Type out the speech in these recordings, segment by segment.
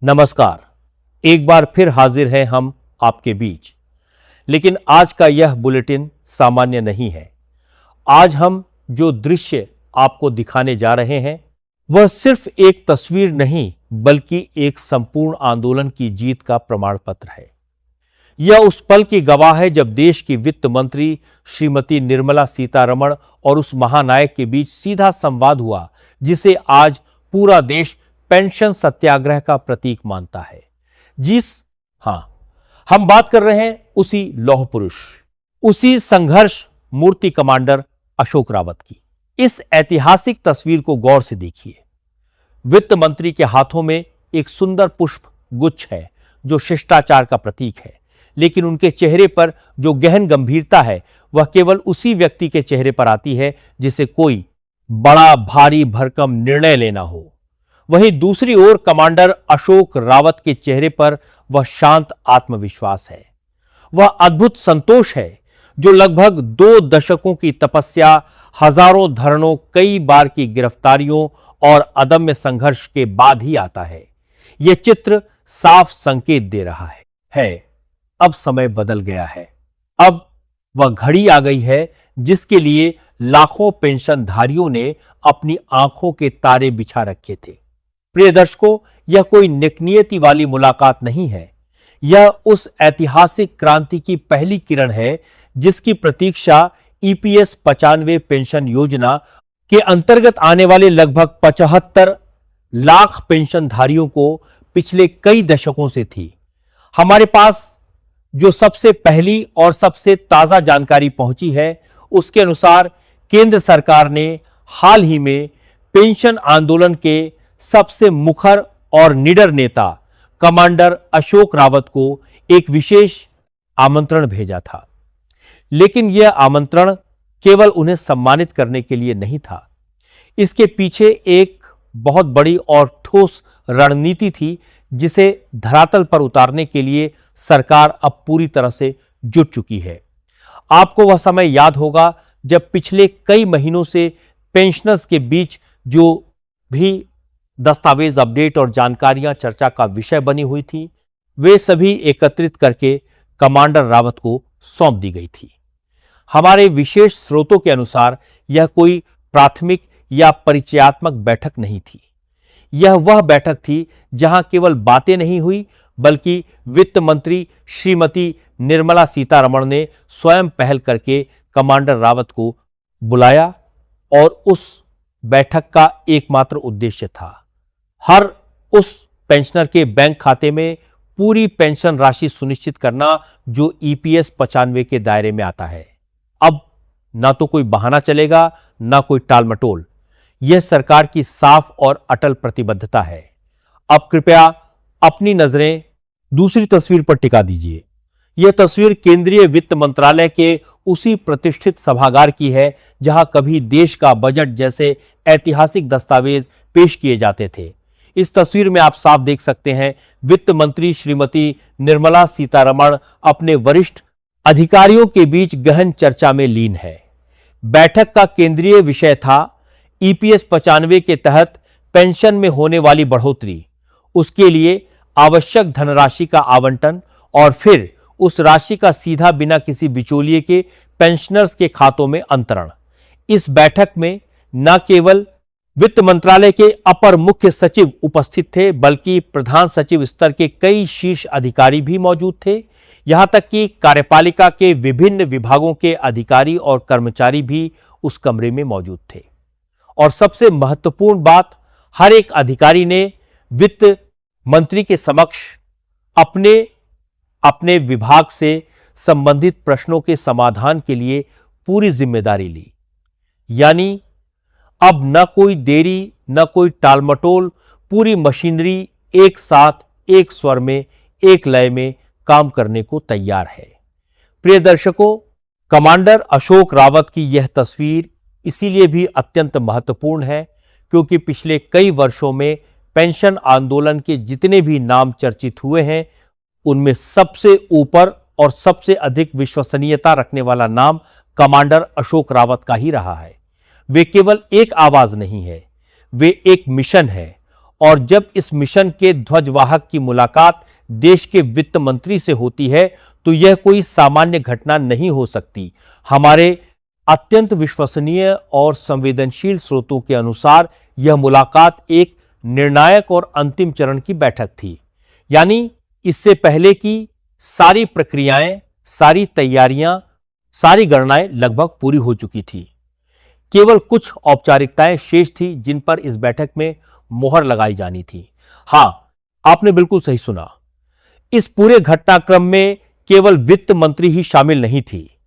नमस्कार। एक बार फिर हाजिर हैं हम आपके बीच। लेकिन आज का यह बुलेटिन सामान्य नहीं है। आज हम जो दृश्य आपको दिखाने जा रहे हैं वह सिर्फ एक तस्वीर नहीं बल्कि एक संपूर्ण आंदोलन की जीत का प्रमाण पत्र है। यह उस पल की गवाह है जब देश की वित्त मंत्री श्रीमती निर्मला सीतारमण और उस महानायक के बीच सीधा संवाद हुआ जिसे आज पूरा देश पेंशन सत्याग्रह का प्रतीक मानता है। हम बात कर रहे हैं उसी लौह पुरुष, उसी संघर्ष मूर्ति कमांडर अशोक रावत की। इस ऐतिहासिक तस्वीर को गौर से देखिए। वित्त मंत्री के हाथों में एक सुंदर पुष्प गुच्छ है जो शिष्टाचार का प्रतीक है, लेकिन उनके चेहरे पर जो गहन गंभीरता है वह केवल उसी व्यक्ति के चेहरे पर आती है जिसे कोई बड़ा भारी भरकम निर्णय लेना हो। वहीं दूसरी ओर कमांडर अशोक रावत के चेहरे पर वह शांत आत्मविश्वास है, वह अद्भुत संतोष है जो लगभग 2 दशकों की तपस्या, हजारों धरनों, कई बार की गिरफ्तारियों और अदम्य संघर्ष के बाद ही आता है। यह चित्र साफ संकेत दे रहा है अब समय बदल गया है। अब वह घड़ी आ गई है जिसके लिए लाखों पेंशनधारियों ने अपनी आंखों के तारे बिछा रखे थे। प्रिय दर्शकों, यह कोई नियति वाली मुलाकात नहीं है। यह उस ऐतिहासिक क्रांति की पहली किरण है जिसकी प्रतीक्षा ईपीएस 95 पेंशन योजना के अंतर्गत आने वाले लगभग 75 लाख पेंशनधारियों को पिछले कई दशकों से थी। हमारे पास जो सबसे पहली और सबसे ताजा जानकारी पहुंची है उसके अनुसार केंद्र सरकार ने हाल ही में पेंशन आंदोलन के सबसे मुखर और निडर नेता कमांडर अशोक रावत को एक विशेष आमंत्रण भेजा था। लेकिन यह आमंत्रण केवल उन्हें सम्मानित करने के लिए नहीं था। इसके पीछे एक बहुत बड़ी और ठोस रणनीति थी जिसे धरातल पर उतारने के लिए सरकार अब पूरी तरह से जुट चुकी है। आपको वह समय याद होगा जब पिछले कई महीनों से पेंशनर्स के बीच जो भी दस्तावेज अपडेट और जानकारियां चर्चा का विषय बनी हुई थी वे सभी एकत्रित करके कमांडर रावत को सौंप दी गई थी। हमारे विशेष स्रोतों के अनुसार यह कोई प्राथमिक या परिचयात्मक बैठक नहीं थी। यह वह बैठक थी जहां केवल बातें नहीं हुई बल्कि वित्त मंत्री श्रीमती निर्मला सीतारमण ने स्वयं पहल करके कमांडर रावत को बुलाया और उस बैठक का एकमात्र उद्देश्य था हर उस पेंशनर के बैंक खाते में पूरी पेंशन राशि सुनिश्चित करना जो ईपीएस 95 के दायरे में आता है। अब ना तो कोई बहाना चलेगा ना कोई टालमटोल। यह सरकार की साफ और अटल प्रतिबद्धता है। अब कृपया अपनी नजरें दूसरी तस्वीर पर टिका दीजिए। यह तस्वीर केंद्रीय वित्त मंत्रालय के उसी प्रतिष्ठित सभागार की है जहां कभी देश का बजट जैसे ऐतिहासिक दस्तावेज पेश किए जाते थे। इस तस्वीर में आप साफ देख सकते हैं वित्त मंत्री श्रीमती निर्मला सीतारमण अपने वरिष्ठ अधिकारियों के बीच गहन चर्चा में लीन है। बैठक का केंद्रीय विषय था ईपीएस 95 के तहत पेंशन में होने वाली बढ़ोतरी, उसके लिए आवश्यक धनराशि का आवंटन और फिर उस राशि का सीधा बिना किसी बिचौलिए के पेंशनर्स के खातों में अंतरण। इस बैठक में न केवल वित्त मंत्रालय के अपर मुख्य सचिव उपस्थित थे बल्कि प्रधान सचिव स्तर के कई शीर्ष अधिकारी भी मौजूद थे। यहां तक कि कार्यपालिका के विभिन्न विभागों के अधिकारी और कर्मचारी भी उस कमरे में मौजूद थे। और सबसे महत्वपूर्ण बात, हर एक अधिकारी ने वित्त मंत्री के समक्ष अपने अपने विभाग से संबंधित प्रश्नों के समाधान के लिए पूरी जिम्मेदारी ली। यानी अब न कोई देरी न कोई टालमटोल, पूरी मशीनरी एक साथ एक स्वर में एक लय में काम करने को तैयार है। प्रिय दर्शकों, कमांडर अशोक रावत की यह तस्वीर इसीलिए भी अत्यंत महत्वपूर्ण है क्योंकि पिछले कई वर्षों में पेंशन आंदोलन के जितने भी नाम चर्चित हुए हैं उनमें सबसे ऊपर और सबसे अधिक विश्वसनीयता रखने वाला नाम कमांडर अशोक रावत का ही रहा है। वे केवल एक आवाज नहीं है, वे एक मिशन है और जब इस मिशन के ध्वजवाहक की मुलाकात देश के वित्त मंत्री से होती है तो यह कोई सामान्य घटना नहीं हो सकती। हमारे अत्यंत विश्वसनीय और संवेदनशील स्रोतों के अनुसार यह मुलाकात एक निर्णायक और अंतिम चरण की बैठक थी। यानी इससे पहले की सारी प्रक्रियाएं, सारी तैयारियां, सारी गणनाएं लगभग पूरी हो चुकी थी। केवल कुछ औपचारिकताएं शेष थी जिन पर इस बैठक में मोहर लगाई जानी थी। हां, आपने बिल्कुल सही सुना। इस पूरे घटनाक्रम में केवल वित्त मंत्री ही शामिल नहीं थी।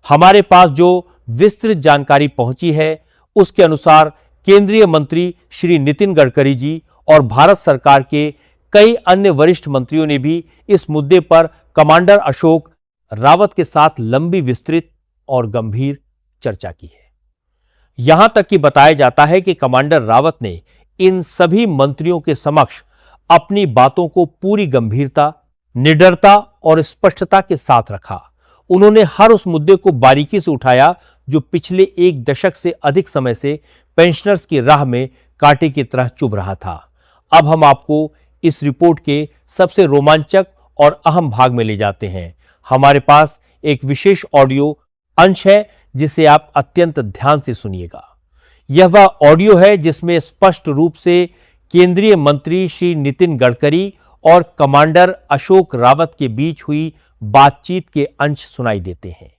हमारे पास जो विस्तृत जानकारी पहुंची है उसके अनुसार केंद्रीय मंत्री श्री नितिन गडकरी जी और भारत सरकार के कई अन्य वरिष्ठ मंत्रियों ने भी इस मुद्दे पर कमांडर अशोक रावत के साथ लंबी, विस्तृत और गंभीर चर्चा की है। यहां तक कि बताया जाता है कि कमांडर रावत ने इन सभी मंत्रियों के समक्ष अपनी बातों को पूरी गंभीरता, निडरता और स्पष्टता के साथ रखा। उन्होंने हर उस मुद्दे को बारीकी से उठाया जो पिछले एक दशक से अधिक समय से पेंशनर्स की राह में कांटे की तरह चुभ रहा था। अब हम आपको इस रिपोर्ट के सबसे रोमांचक और अहम भाग में ले जाते हैं। हमारे पास एक विशेष ऑडियो अंश है जिसे आप अत्यंत ध्यान से सुनिएगा। यह वह ऑडियो है जिसमें स्पष्ट रूप से केंद्रीय मंत्री श्री नितिन गडकरी और कमांडर अशोक रावत के बीच हुई बातचीत के अंश सुनाई देते हैं।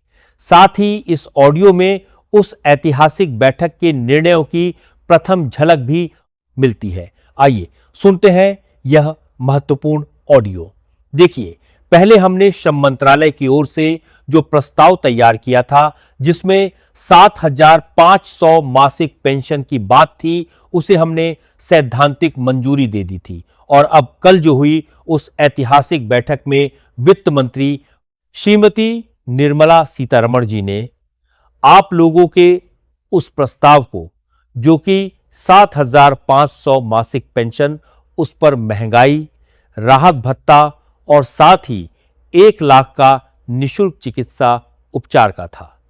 साथ ही इस ऑडियो में उस ऐतिहासिक बैठक के निर्णयों की प्रथम झलक भी मिलती है। आइए सुनते हैं यह महत्वपूर्ण ऑडियो। देखिए, पहले हमने श्रम मंत्रालय की ओर से जो प्रस्ताव तैयार किया था जिसमें 7,500 मासिक पेंशन की बात थी, उसे हमने सैद्धांतिक मंजूरी दे दी थी। और अब कल जो हुई उस ऐतिहासिक बैठक में वित्त मंत्री श्रीमती निर्मला सीतारमण जी ने आप लोगों के उस प्रस्ताव को, जो कि 7,500 मासिक पेंशन, उस पर महंगाई, राहत भत्ता और साथ ही 1 लाख का निःशुल्क चिकित्सा उपचार का था,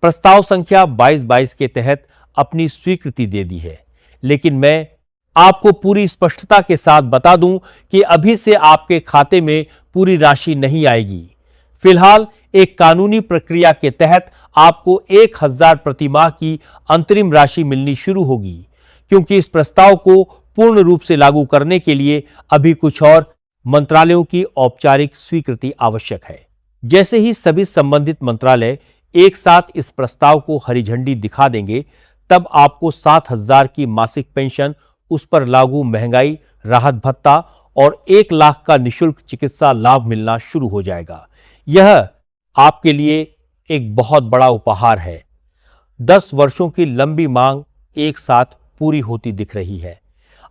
प्रस्ताव संख्या 2222 के तहत अपनी स्वीकृति दे दी है। लेकिन मैं आपको पूरी स्पष्टता के साथ बता दूं कि अभी से आपके खाते में पूरी राशि नहीं आएगी। फिलहाल एक कानूनी प्रक्रिया के तहत आपको 1,000 प्रति माह की अंतरिम राशि मिलनी शुरू होगी, क्योंकि इस प्रस्ताव को पूर्ण रूप से लागू करने के लिए अभी कुछ और मंत्रालयों की औपचारिक स्वीकृति आवश्यक है। जैसे ही सभी संबंधित मंत्रालय एक साथ इस प्रस्ताव को हरी झंडी दिखा देंगे, तब आपको 7,000 की मासिक पेंशन, उस पर लागू महंगाई राहत भत्ता और 1 लाख का निःशुल्क चिकित्सा लाभ मिलना शुरू हो जाएगा। यह आपके लिए एक बहुत बड़ा उपहार है। 10 वर्षों की लंबी मांग एक साथ पूरी होती दिख रही है।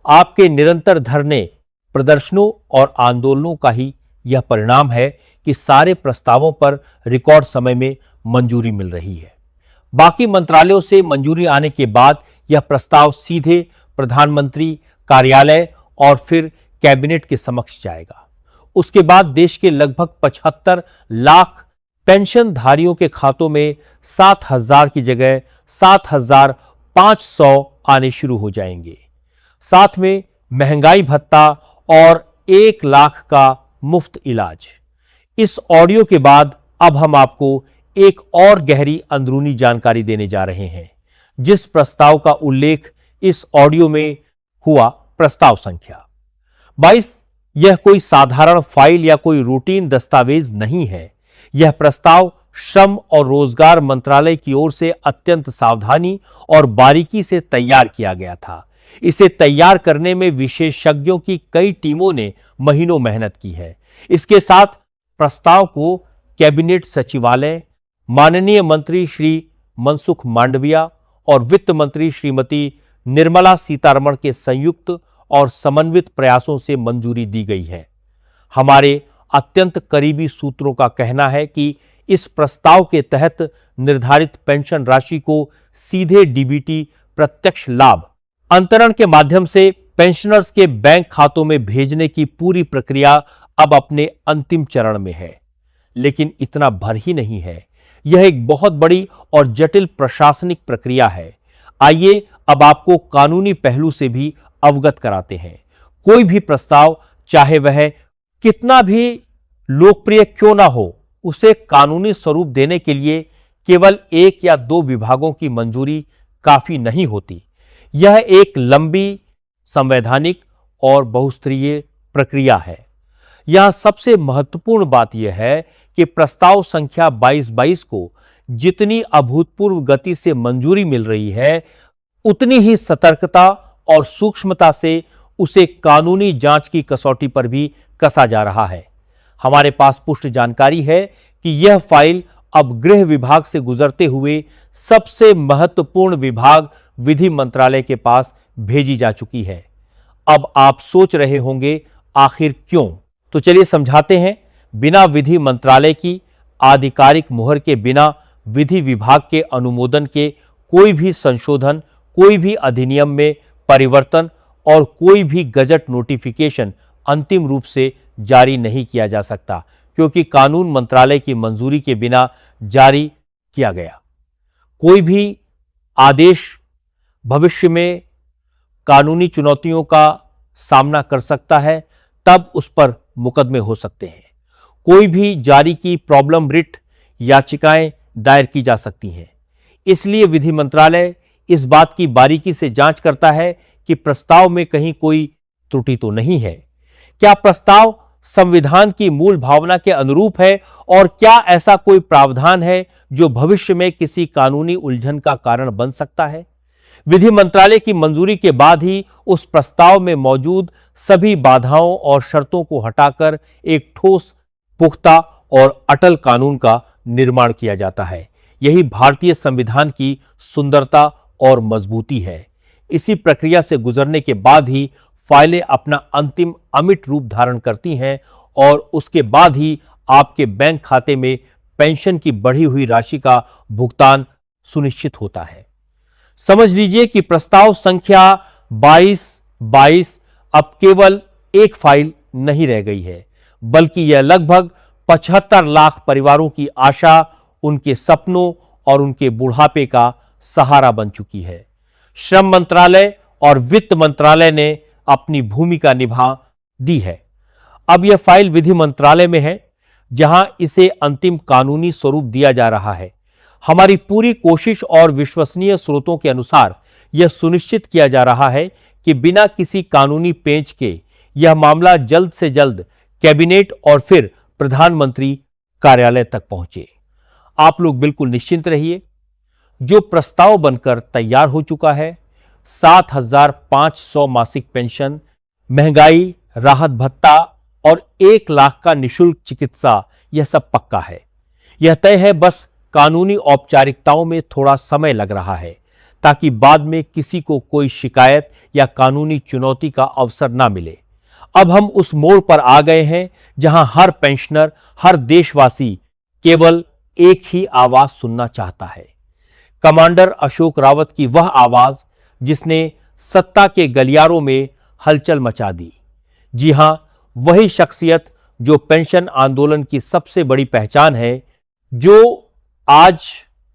आपके निरंतर धरने, प्रदर्शनों और आंदोलनों का ही यह परिणाम है कि सारे प्रस्तावों पर रिकॉर्ड समय में मंजूरी मिल रही है। बाकी मंत्रालयों से मंजूरी आने के बाद यह प्रस्ताव सीधे प्रधानमंत्री कार्यालय और फिर कैबिनेट के समक्ष जाएगा। उसके बाद देश के लगभग 75 लाख पेंशनधारियों के खातों में 7,000 की जगह 7,500 आने शुरू हो जाएंगे। साथ में महंगाई भत्ता और 1 लाख का मुफ्त इलाज। इस ऑडियो के बाद अब हम आपको एक और गहरी अंदरूनी जानकारी देने जा रहे हैं। जिस प्रस्ताव का उल्लेख इस ऑडियो में हुआ, प्रस्ताव संख्या 22, यह कोई साधारण फाइल या कोई रूटीन दस्तावेज नहीं है। यह प्रस्ताव श्रम और रोजगार मंत्रालय की ओर से अत्यंत सावधानी और बारीकी से तैयार किया गया था। इसे तैयार करने में विशेषज्ञों की कई टीमों ने महीनों मेहनत की है। इसके साथ प्रस्ताव को कैबिनेट सचिवालय, माननीय मंत्री श्री मनसुख मांडविया और वित्त मंत्री श्रीमती निर्मला सीतारमण के संयुक्त और समन्वित प्रयासों से मंजूरी दी गई है। हमारे अत्यंत करीबी सूत्रों का कहना है कि इस प्रस्ताव के तहत निर्धारित पेंशन राशि को सीधे डीबीटी प्रत्यक्ष लाभ अंतरण के माध्यम से पेंशनर्स के बैंक खातों में भेजने की पूरी प्रक्रिया अब अपने अंतिम चरण में है। लेकिन इतना भर ही नहीं है, यह एक बहुत बड़ी और जटिल प्रशासनिक प्रक्रिया है। आइए अब आपको कानूनी पहलू से भी अवगत कराते हैं। कोई भी प्रस्ताव, चाहे वह कितना भी लोकप्रिय क्यों ना हो, उसे कानूनी स्वरूप देने के लिए केवल 1 या 2 विभागों की मंजूरी काफी नहीं होती। यह एक लंबी, संवैधानिक और बहुस्तरीय प्रक्रिया है। यहां सबसे महत्वपूर्ण बात यह है कि प्रस्ताव संख्या 2222 को जितनी अभूतपूर्व गति से मंजूरी मिल रही है, उतनी ही सतर्कता और सूक्ष्मता से उसे कानूनी जांच की कसौटी पर भी कसा जा रहा है। हमारे पास पुष्ट जानकारी है कि यह फाइल अब गृह विभाग से गुजरते हुए सबसे महत्वपूर्ण विभाग विधि मंत्रालय के पास भेजी जा चुकी है। अब आप सोच रहे होंगे आखिर क्यों? तो चलिए समझाते हैं। बिना विधि मंत्रालय की आधिकारिक मुहर के बिना विधि विभाग के अनुमोदन के कोई भी संशोधन, कोई भी अधिनियम में परिवर्तन और कोई भी गजट नोटिफिकेशन अंतिम रूप से जारी नहीं किया जा सकता, क्योंकि कानून मंत्रालय की मंजूरी के बिना जारी किया गया कोई भी आदेश भविष्य में कानूनी चुनौतियों का सामना कर सकता है, तब उस पर मुकदमे हो सकते हैं। कोई भी जारी की प्रॉब्लम रिट याचिकाएं दायर की जा सकती हैं। इसलिए विधि मंत्रालय इस बात की बारीकी से जांच करता है कि प्रस्ताव में कहीं कोई त्रुटि तो नहीं है। क्या प्रस्ताव संविधान की मूल भावना के अनुरूप है और क्या ऐसा कोई प्रावधान है जो भविष्य में किसी कानूनी उलझन का कारण बन सकता है। विधि मंत्रालय की मंजूरी के बाद ही उस प्रस्ताव में मौजूद सभी बाधाओं और शर्तों को हटाकर एक ठोस, पुख्ता और अटल कानून का निर्माण किया जाता है। यही भारतीय संविधान की सुंदरता और मजबूती है। इसी प्रक्रिया से गुजरने के बाद ही फाइलें अपना अंतिम अमिट रूप धारण करती हैं और उसके बाद ही आपके बैंक खाते में पेंशन की बढ़ी हुई राशि का भुगतान सुनिश्चित होता है। समझ लीजिए कि प्रस्ताव संख्या 2222 अब केवल एक फाइल नहीं रह गई है, बल्कि यह लगभग 75 लाख परिवारों की आशा, उनके सपनों और उनके बुढ़ापे का सहारा बन चुकी है। श्रम मंत्रालय और वित्त मंत्रालय ने अपनी भूमिका निभा दी है। अब यह फाइल विधि मंत्रालय में है, जहां इसे अंतिम कानूनी स्वरूप दिया जा रहा है। हमारी पूरी कोशिश और विश्वसनीय स्रोतों के अनुसार यह सुनिश्चित किया जा रहा है कि बिना किसी कानूनी पेंच के यह मामला जल्द से जल्द कैबिनेट और फिर प्रधानमंत्री कार्यालय तक पहुंचे। आप लोग बिल्कुल निश्चिंत रहिए। जो प्रस्ताव बनकर तैयार हो चुका है, 7,500 मासिक पेंशन, महंगाई राहत भत्ता और 1 लाख का निशुल्क चिकित्सा, यह सब पक्का है। यह तय है, बस कानूनी औपचारिकताओं में थोड़ा समय लग रहा है, ताकि बाद में किसी को कोई शिकायत या कानूनी चुनौती का अवसर ना मिले। अब हम उस मोड़ पर आ गए हैं जहां हर पेंशनर, हर देशवासी केवल एक ही आवाज सुनना चाहता है। कमांडर अशोक रावत की वह आवाज जिसने सत्ता के गलियारों में हलचल मचा दी। जी हां, वही शख्सियत जो पेंशन आंदोलन की सबसे बड़ी पहचान है, जो आज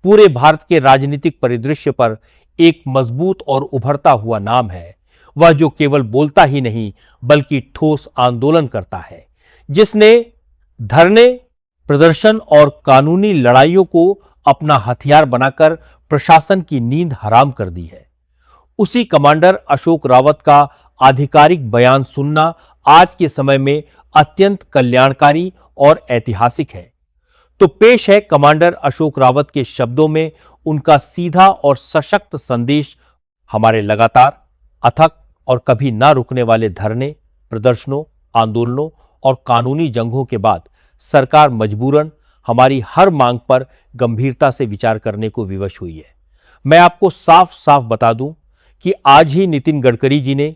पूरे भारत के राजनीतिक परिदृश्य पर एक मजबूत और उभरता हुआ नाम है। वह जो केवल बोलता ही नहीं बल्कि ठोस आंदोलन करता है, जिसने धरने, प्रदर्शन और कानूनी लड़ाइयों को अपना हथियार बनाकर प्रशासन की नींद हराम कर दी है। उसी कमांडर अशोक रावत का आधिकारिक बयान सुनना आज के समय में अत्यंत कल्याणकारी और ऐतिहासिक है। तो पेश है कमांडर अशोक रावत के शब्दों में उनका सीधा और सशक्त संदेश हमारे लगातार, अथक और कभी ना रुकने वाले धरने, प्रदर्शनों, आंदोलनों और कानूनी जंगों के बाद सरकार मजबूरन हमारी हर मांग पर गंभीरता से विचार करने को विवश हुई है। मैं आपको साफ साफ बता दूं कि आज ही नितिन गडकरी जी ने